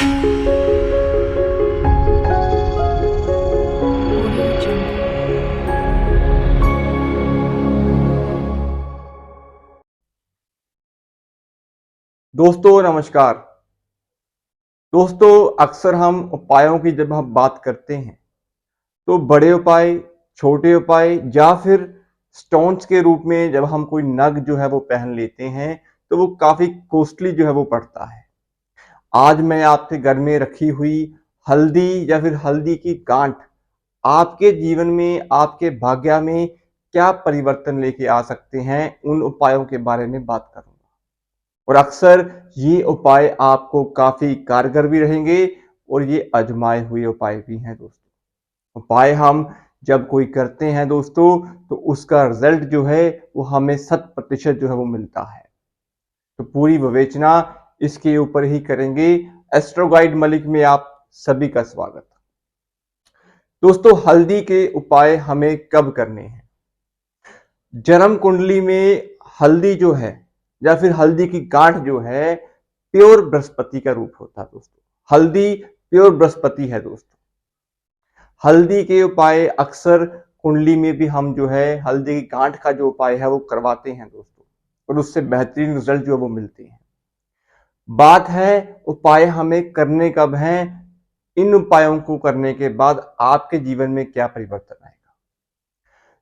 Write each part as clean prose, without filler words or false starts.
Audio Jungle. दोस्तों नमस्कार। दोस्तों अक्सर हम उपायों की जब हम बात करते हैं तो बड़े उपाय, छोटे उपाय या फिर स्टोन्स के रूप में जब हम कोई नग जो है वो पहन लेते हैं तो वो काफ़ी कॉस्टली जो है वो पड़ता है। आज मैं आपके घर में रखी हुई हल्दी या फिर हल्दी की गांठ आपके जीवन में, आपके भाग्य में क्या परिवर्तन लेके आ सकते हैं, उन उपायों के बारे में बात करूँगा। और अक्सर ये उपाय आपको काफ़ी कारगर भी रहेंगे और ये आजमाए हुए उपाय भी हैं दोस्तों। उपाय हम जब कोई करते हैं दोस्तों तो उसका रिजल्ट जो है वो हमें 100% जो है वो मिलता है। तो पूरी विवेचना इसके ऊपर ही करेंगे। एस्ट्रो गाइड मलिक में आप सभी का स्वागत। दोस्तों हल्दी के उपाय हमें कब करने हैं? जन्म कुंडली में हल्दी जो है या फिर हल्दी की गांठ जो है प्योर बृहस्पति का रूप होता है दोस्तों। हल्दी प्योर बृहस्पति है दोस्तों। हल्दी के उपाय अक्सर कुंडली में भी हम जो है हल्दी की गांठ का जो उपाय है वो करवाते हैं दोस्तों, और उससे बेहतरीन रिजल्ट जो है वो मिलते हैं। बात है उपाय हमें करने कब हैं, इन उपायों को करने के बाद आपके जीवन में क्या परिवर्तन आएगा।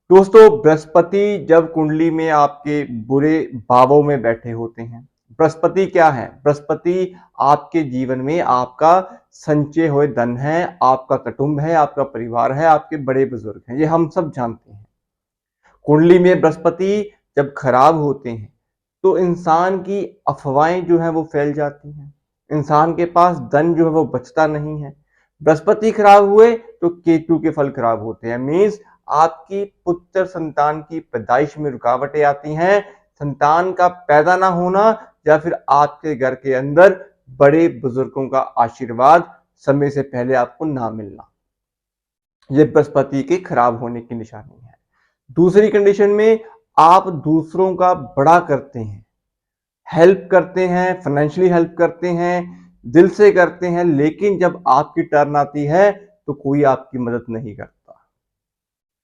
दोस्तों बृहस्पति जब कुंडली में आपके बुरे भावों में बैठे होते हैं, बृहस्पति क्या है? बृहस्पति आपके जीवन में आपका संचय हुए धन है, आपका कुटुंब है, आपका परिवार है, आपके बड़े बुजुर्ग हैं, ये हम सब जानते हैं। कुंडली में बृहस्पति जब खराब होते हैं तो इंसान की अफवाहें जो है वो फैल जाती हैं, इंसान के पास धन जो है वो बचता नहीं है। बृहस्पति खराब हुए तो केतु के फल खराब होते हैं। मीन्स आपकी पुत्र संतान की पैदाइश में रुकावटें आती हैं, संतान का पैदा ना होना या फिर आपके घर के अंदर बड़े बुजुर्गों का आशीर्वाद समय से पहले आपको ना मिलना, ये बृहस्पति के खराब होने की निशानी है। दूसरी कंडीशन में आप दूसरों का बड़ा करते हैं, हेल्प करते हैं, फाइनेंशियली हेल्प करते हैं, दिल से करते हैं, लेकिन जब आपकी टर्न आती है तो कोई आपकी मदद नहीं करता।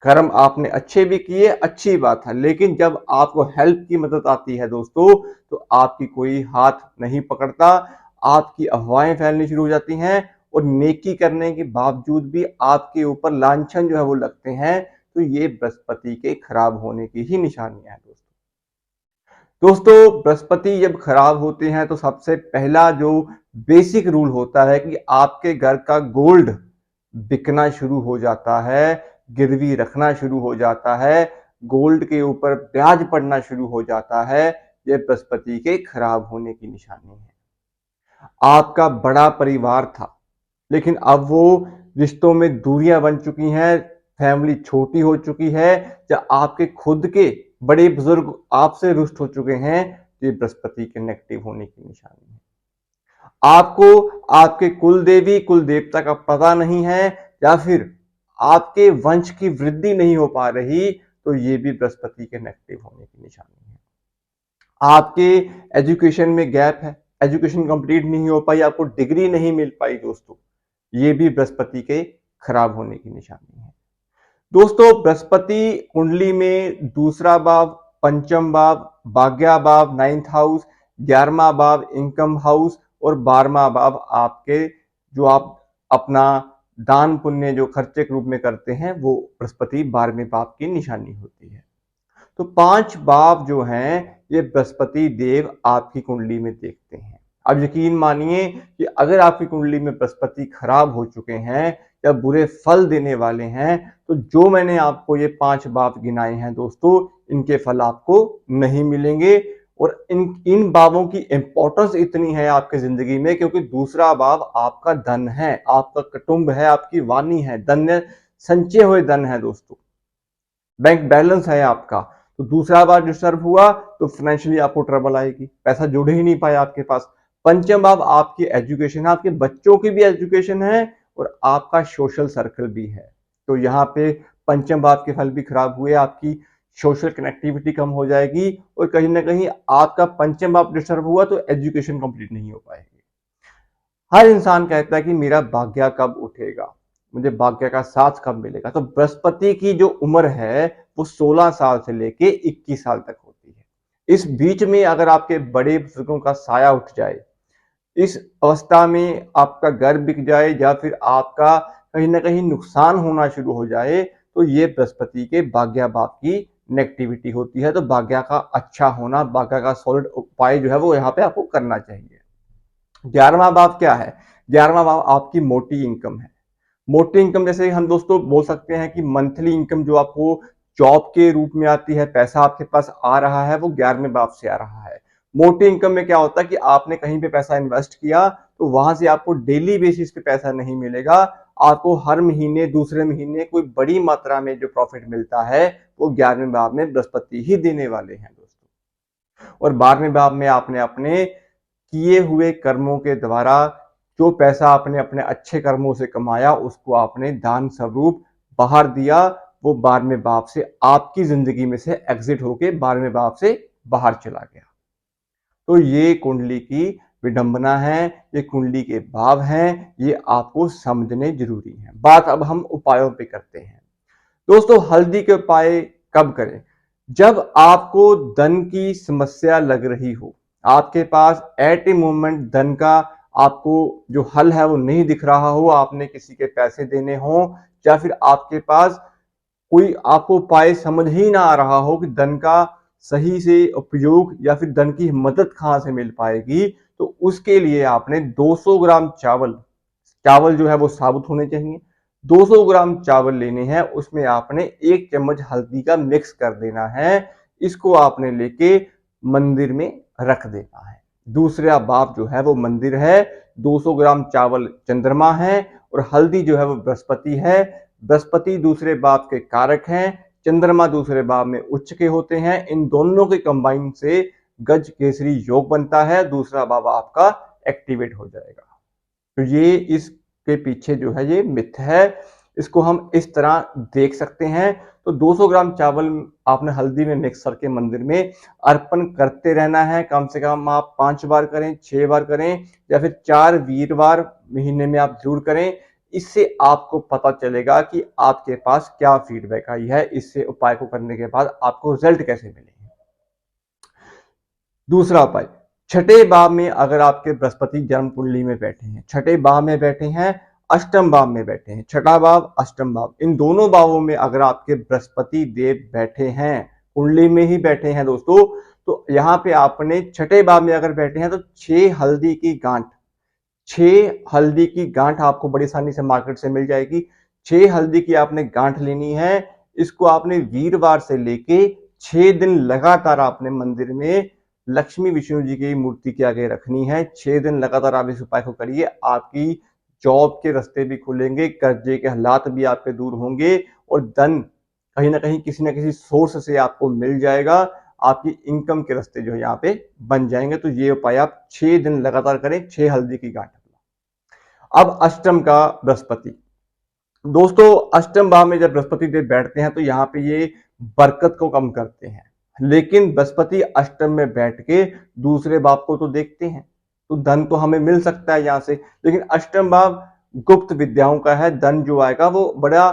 कर्म आपने अच्छे भी किए, अच्छी बात है, लेकिन जब आपको हेल्प की मदद आती है दोस्तों तो आपकी कोई हाथ नहीं पकड़ता, आपकी अफवाहें फैलनी शुरू हो जाती हैं और नेकी करने के बावजूद भी आपके ऊपर लांछन जो है वो लगते हैं। तो ये बृहस्पति के खराब होने की ही निशानियां हैं दोस्तों। दोस्तों बृहस्पति जब खराब होते हैं तो सबसे पहला जो बेसिक रूल होता है कि आपके घर का गोल्ड बिकना शुरू हो जाता है, गिरवी रखना शुरू हो जाता है, गोल्ड के ऊपर ब्याज पड़ना शुरू हो जाता है। यह बृहस्पति के खराब होने की निशानी है। आपका बड़ा परिवार था लेकिन अब वो रिश्तों में दूरियां बन चुकी हैं, फैमिली छोटी हो चुकी है, या आपके खुद के बड़े बुजुर्ग आपसे रुष्ट हो चुके हैं, तो ये बृहस्पति के नेगेटिव होने की निशानी है। आपको आपके कुल देवी कुल देवता का पता नहीं है या फिर आपके वंश की वृद्धि नहीं हो पा रही, तो ये भी बृहस्पति के नेगेटिव होने की निशानी है। आपके एजुकेशन में गैप है, एजुकेशन कंप्लीट नहीं हो पाई, आपको डिग्री नहीं मिल पाई दोस्तों, ये भी बृहस्पति के खराब होने की निशानी है। दोस्तों बृहस्पति कुंडली में दूसरा भाव, पंचम भाव, भाग्य भाव, 9th हाउस, 11वां भाव इनकम हाउस और 12वां भाव आपके जो आप अपना दान पुण्य जो खर्चे के रूप में करते हैं वो बृहस्पति 12वें भाव की निशानी होती है। तो 5 भाव जो हैं ये बृहस्पति देव आपकी कुंडली में देखते हैं। अब यकीन मानिए कि अगर आपकी कुंडली में बृहस्पति खराब हो चुके हैं या बुरे फल देने वाले हैं, तो जो मैंने आपको ये 5 भाव गिनाए हैं दोस्तों, इनके फल आपको नहीं मिलेंगे। और इन भावों की इंपॉर्टेंस इतनी है आपकी जिंदगी में क्योंकि दूसरा भाव आपका धन है, आपका कुटुंब है, आपकी वाणी है, धन संचय हुए धन है दोस्तों, बैंक बैलेंस है आपका। तो दूसरा बार डिस्टर्ब हुआ तो फाइनेंशियली आपको ट्रबल आएगी, पैसा जुड़ ही नहीं पाया आपके पास। पंचम भाव आपकी एजुकेशन है, आपके बच्चों की भी एजुकेशन है और आपका सोशल सर्कल भी है। तो यहाँ पे पंचम भाव के फल भी खराब हुए, आपकी सोशल कनेक्टिविटी कम हो जाएगी और कहीं ना कहीं आपका पंचम भाव डिस्टर्ब हुआ तो एजुकेशन कंप्लीट नहीं हो पाएगी। हर इंसान कहता है कि मेरा भाग्य कब उठेगा, मुझे भाग्य का साथ कब मिलेगा। तो बृहस्पति की जो उम्र है वो 16 साल से लेके 21 साल तक होती है। इस बीच में अगर आपके बड़े बुजुर्गों का साया उठ जाए, इस अवस्था में आपका घर बिक जाए या फिर आपका कहीं ना कहीं नुकसान होना शुरू हो जाए, तो ये बृहस्पति के भाग्य भाव की नेगेटिविटी होती है। तो भाग्य का अच्छा होना, भाग्य का सॉलिड उपाय जो है वो यहाँ पे आपको करना चाहिए। 11वां भाव क्या है? 11वां भाव आपकी मोटी इनकम है। मोटी इनकम जैसे हम दोस्तों बोल सकते हैं कि मंथली इनकम जो आपको जॉब के रूप में आती है, पैसा आपके पास आ रहा है, वो 11वें भाव से आ रहा है। मोटी इनकम में क्या होता है कि आपने कहीं पे पैसा इन्वेस्ट किया तो वहां से आपको डेली बेसिस पे पैसा नहीं मिलेगा। आपको हर महीने, दूसरे महीने कोई बड़ी मात्रा में जो प्रॉफिट मिलता है वो 11वें भाव में बृहस्पति ही देने वाले हैं दोस्तों। और 12वें भाव में आपने अपने किए हुए कर्मों के द्वारा जो पैसा आपने अपने अच्छे कर्मों से कमाया उसको आपने दान स्वरूप बाहर दिया, वो 12वें भाव से आपकी जिंदगी में से एग्जिट होके 12वें भाव से बाहर चला गया। तो ये कुंडली की विडंबना है, ये कुंडली के भाव हैं, ये आपको समझने जरूरी है। बात अब हम उपायों पे करते हैं। दोस्तों, हल्दी के उपाय कब करें? जब आपको धन की समस्या लग रही हो, आपके पास एट ए मोमेंट धन का आपको जो हल है वो नहीं दिख रहा हो, आपने किसी के पैसे देने हो या फिर आपके पास कोई आपको उपाय समझ ही ना आ रहा हो कि धन का सही से उपयोग या फिर धन की मदद कहां से मिल पाएगी, तो उसके लिए आपने 200 ग्राम चावल, चावल जो है वो साबुत होने चाहिए। 200 ग्राम चावल लेने हैं, उसमें आपने 1 चम्मच हल्दी का मिक्स कर देना है। इसको आपने लेके मंदिर में रख देना है। दूसरा भाव जो है वो मंदिर है, 200 ग्राम चावल चंद्रमा है और हल्दी जो है वो बृहस्पति है। बृहस्पति दूसरे भाव के कारक हैं, चंद्रमा दूसरे भाव में उच्च के होते हैं। इन दोनों के कंबाइन से गज केसरी योग बनता है, दूसरा भाव आपका एक्टिवेट हो जाएगा। तो ये इसके पीछे जो है ये मिथ है, इसको हम इस तरह देख सकते हैं। तो 200 ग्राम चावल आपने हल्दी में मिक्स करके मंदिर में अर्पण करते रहना है। कम से कम आप 5 बार करें, 6 बार करें या फिर 4 वीरवार महीने में आप जरूर करें। इससे आपको पता चलेगा कि आपके पास क्या फीडबैक आई है, इससे उपाय को करने के बाद आपको रिजल्ट कैसे मिलेंगे। दूसरा उपाय, छठे भाव में अगर आपके बृहस्पति जन्म कुंडली में बैठे हैं, छठे भाव में बैठे हैं, अष्टम भाव में बैठे हैं, छठा भाव अष्टम भाव, इन दोनों भावों में अगर आपके बृहस्पति देव बैठे हैं, कुंडली में ही बैठे हैं दोस्तों, तो यहाँ पे आपने छठे भाव में अगर बैठे हैं तो 6 हल्दी की गांठ, 6 हल्दी की गांठ आपको बड़ी आसानी से मार्केट से मिल जाएगी। 6 हल्दी की आपने गांठ लेनी है। इसको आपने वीरवार से लेके 6 दिन लगातार आपने मंदिर में लक्ष्मी विष्णु जी की मूर्ति के आगे रखनी है। 6 दिन लगातार आप इस उपाय को करिए, आपकी जॉब के रास्ते भी खुलेंगे, कर्जे के हालात भी आपके दूर होंगे और धन कहीं ना कहीं किसी ना किसी सोर्स से आपको मिल जाएगा। आपकी इनकम के रास्ते जो है यहाँ पे बन जाएंगे। तो ये उपाय आप 6 दिन लगातार करें, 6 हल्दी की गांठ। अब अष्टम का बृहस्पति, दोस्तों अष्टम भाव में जब बृहस्पति देव बैठते हैं तो यहाँ पे ये बरकत को कम करते हैं, लेकिन बृहस्पति अष्टम में बैठ के दूसरे भाव को तो देखते हैं, तो धन तो हमें मिल सकता है यहाँ से, लेकिन अष्टम भाव गुप्त विद्याओं का है। धन जो आएगा वो बड़ा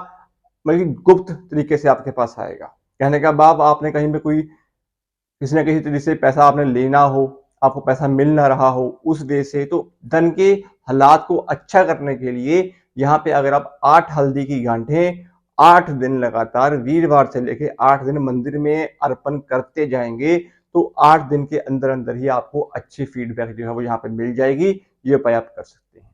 मतलब गुप्त तरीके से आपके पास आएगा। कहने का भाव, आपने कहीं पे कोई किसी ना किसी तरीके से पैसा आपने लेना हो, आपको पैसा मिल ना रहा हो उस वे से, तो धन के हालात को अच्छा करने के लिए यहाँ पे अगर आप 8 हल्दी की गांठें 8 दिन लगातार वीरवार से लेके 8 दिन मंदिर में अर्पण करते जाएंगे, तो 8 दिन के अंदर अंदर ही आपको अच्छी फीडबैक जो है वो यहाँ पे मिल जाएगी। ये उपाय आप कर सकते हैं।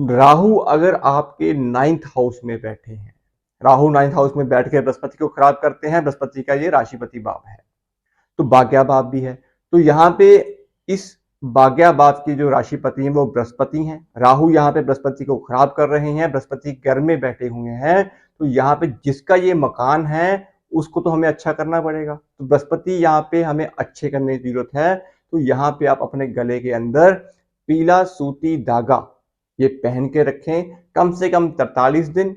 राहु अगर आपके 9th हाउस में बैठे हैं, राहु 9th हाउस में बैठ के बृहस्पति को खराब करते हैं। बृहस्पति का ये राशिपति भाव है, तो भाग्या भाव भी है। तो यहाँ पे इस भाग्या भाव की जो राशिपति हैं वो बृहस्पति हैं। राहु यहाँ पे बृहस्पति को खराब कर रहे हैं, बृहस्पति घर में बैठे हुए हैं। तो यहाँ पे जिसका ये मकान है उसको तो हमें अच्छा करना पड़ेगा, तो बृहस्पति यहाँ पे हमें अच्छे करने की जरूरत है। तो यहाँ पे आप अपने गले के अंदर पीला सूती धागा ये पहन के रखें, कम से कम 43 दिन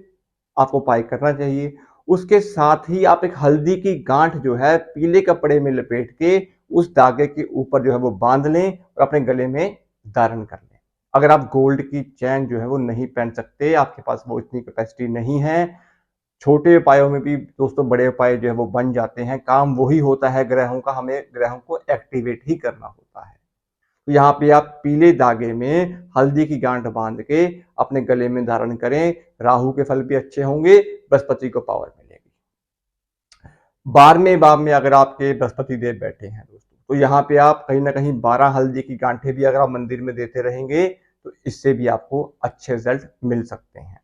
आपको उपाय करना चाहिए। उसके साथ ही आप एक हल्दी की गांठ जो है पीले कपड़े में लपेट के उस धागे के ऊपर जो है वो बांध लें और अपने गले में धारण कर लें। अगर आप गोल्ड की चैन जो है वो नहीं पहन सकते, आपके पास वो इतनी कैपेसिटी नहीं है, छोटे उपायों में भी दोस्तों बड़े उपाय जो है वो बन जाते हैं। काम वही होता है ग्रहों का, हमें ग्रहों को एक्टिवेट ही करना होता है। तो यहाँ पे आप पीले धागे में हल्दी की गांठ बांध के अपने गले में धारण करें, राहु के फल भी अच्छे होंगे, बृहस्पति को पावर मिलेगी। 12वें भाव में अगर आपके बृहस्पति देव बैठे हैं दोस्तों, तो यहाँ पे आप कहीं ना कहीं 12 हल्दी की गांठें भी अगर आप मंदिर में देते रहेंगे तो इससे भी आपको अच्छे रिजल्ट मिल सकते हैं।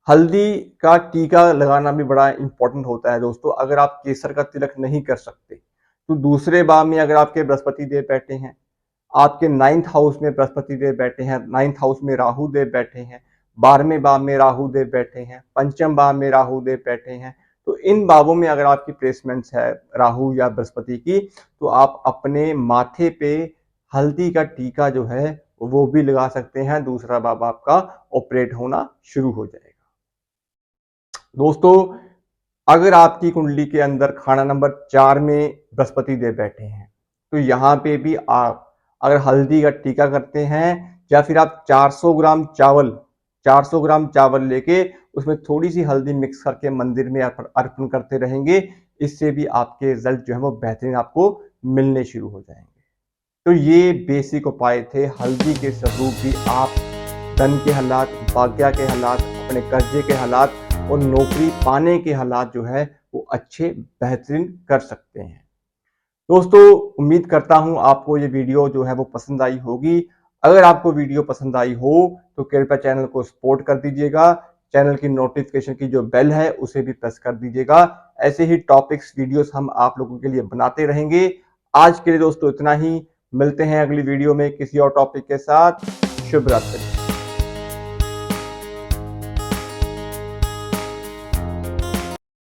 हल्दी का टीका लगाना भी बड़ा इंपॉर्टेंट होता है दोस्तों। अगर आप केसर का तिलक नहीं कर सकते तो दूसरे भाव में अगर आपके बृहस्पति देव बैठे हैं, आपके 9th हाउस में बृहस्पति देव बैठे हैं, 9th हाउस में राहु देव बैठे हैं, 12वें भाव में राहु देव बैठे हैं, पंचम भाव में राहु देव बैठे हैं, तो इन भावों में अगर आपकी प्लेसमेंट्स है राहु या बृहस्पति की, तो आप अपने माथे पे हल्दी का टीका जो है वो भी लगा सकते हैं। दूसरा भाव आपका ऑपरेट होना शुरू हो जाएगा। दोस्तों, अगर आपकी कुंडली के अंदर खाना नंबर 4 में बृहस्पति देव बैठे हैं, तो यहाँ पे भी आप अगर हल्दी का टीका करते हैं या फिर आप 400 ग्राम चावल लेके उसमें थोड़ी सी हल्दी मिक्स करके मंदिर में अर्पण करते रहेंगे, इससे भी आपके रिजल्ट जो है वो बेहतरीन आपको मिलने शुरू हो जाएंगे। तो ये बेसिक उपाय थे। हल्दी के स्वरूप भी आप धन के हालात, भाग्य के हालात, अपने कर्जे के हालात और नौकरी पाने के हालात जो है वो अच्छे बेहतरीन कर सकते हैं। दोस्तों, उम्मीद करता हूं आपको ये वीडियो जो है वो पसंद आई होगी। अगर आपको वीडियो पसंद आई हो तो कृपया चैनल को सपोर्ट कर दीजिएगा। चैनल की नोटिफिकेशन की जो बेल है उसे भी प्रेस कर दीजिएगा। ऐसे ही टॉपिक्स वीडियोस हम आप लोगों के लिए बनाते रहेंगे। आज के लिए दोस्तों इतना ही। मिलते हैं अगली वीडियो में किसी और टॉपिक के साथ। शुभ रात्रि।